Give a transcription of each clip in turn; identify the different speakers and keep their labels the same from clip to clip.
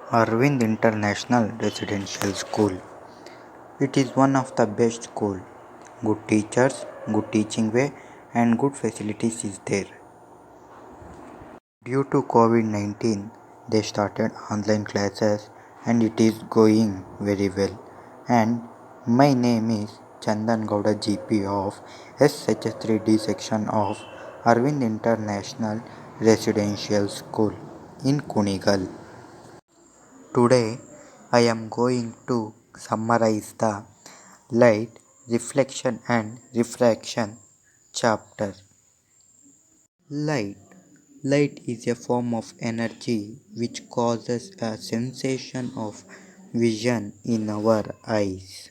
Speaker 1: Arvind International Residential School. It is one of the best school. Good teachers, good teaching way and good facilities is there. Due to COVID-19, they started online classes and it is going very well. And my name is Chandan Gowda GP of SHS3D section of Arvind International Residential School in Kunigal. Today I am going to summarize the light, reflection and refraction chapter. Light. Light is a form of energy which causes a sensation of vision in our eyes.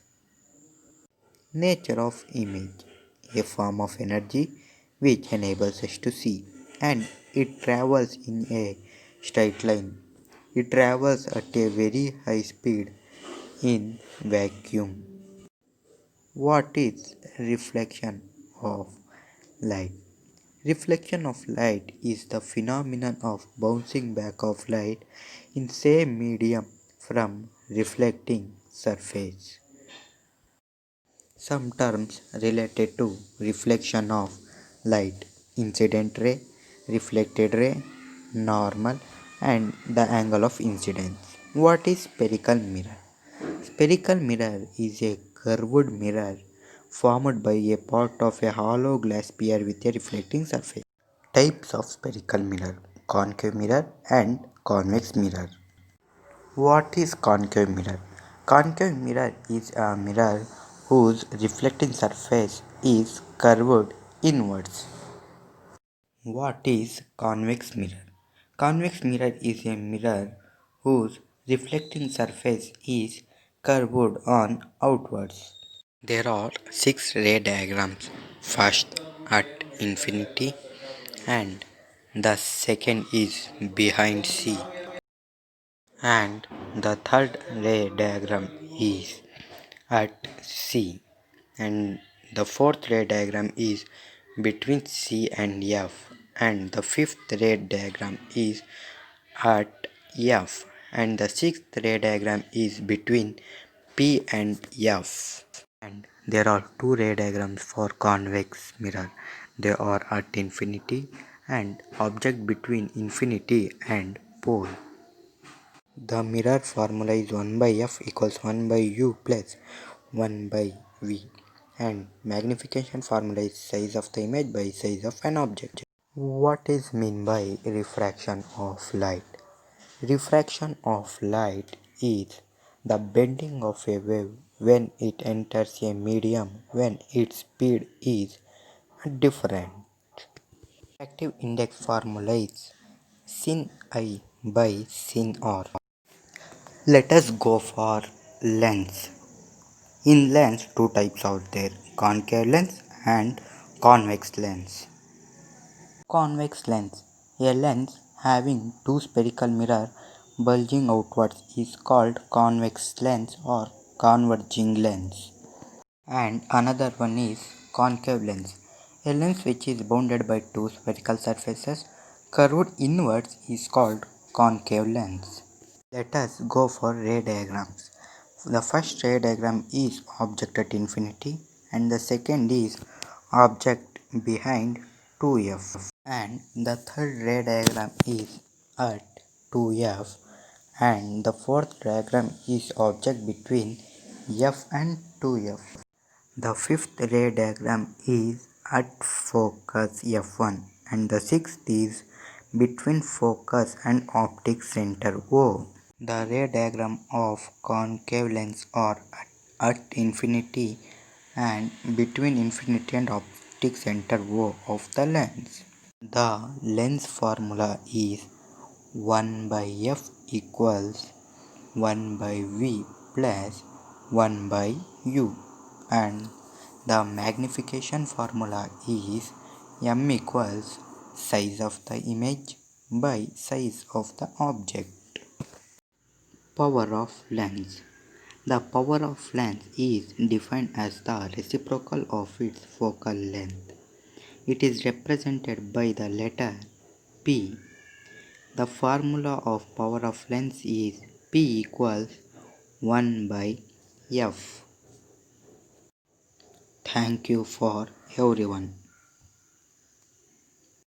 Speaker 1: Nature of image. A form of energy which enables us to see, and it travels in a straight line. It travels at a very high speed in vacuum. What is reflection of light? Reflection of light is the phenomenon of bouncing back of light in same medium from reflecting surface. Some terms related to reflection of light: incident ray, reflected ray, normal, and the angle of incidence. What is spherical mirror? Spherical mirror is a curved mirror formed by a part of a hollow glass sphere with a reflecting surface. Types of spherical mirror: concave mirror and convex mirror. What is concave mirror? Concave mirror is a mirror whose reflecting surface is curved inwards. What is convex mirror? Convex mirror is a mirror whose reflecting surface is curved on outwards. There are six ray diagrams. First at infinity, and the second is behind C, and the third ray diagram is at C, and the fourth ray diagram is between C and F, and the fifth ray diagram is at F, and the sixth ray diagram is between P and F. And there are two ray diagrams for convex mirror. They are at infinity and object between infinity and pole. The mirror formula is 1 by f equals 1 by u plus 1 by v, and magnification formula is size of the image by size of an object. What is meant by refraction of light? Refraction of light is the bending of a wave when it enters a medium when its speed is different. Refractive index formula is sin I by sin R. Let us go for lens. In lens, two types are there: concave lens and convex lens. Convex lens. A lens having two spherical mirrors bulging outwards is called convex lens or converging lens. And another one is concave lens. A lens which is bounded by two spherical surfaces curved inwards is called concave lens. Let us go for ray diagrams. The first ray diagram is object at infinity and the second is object behind 2f, and the third ray diagram is at 2f, and the fourth diagram is object between f and 2f. The fifth ray diagram is at focus f1, and the sixth is between focus and optic center O. The ray diagram of concave lens are at infinity and between infinity and optic center O of the lens. The lens formula is 1 by f equals 1 by v plus 1 by u, and the magnification formula is m equals size of the image by size of the object. Power of lens. The power of lens is defined as the reciprocal of its focal length. It is represented by the letter P. The formula of power of lens is P equals 1 by F. Thank you for everyone.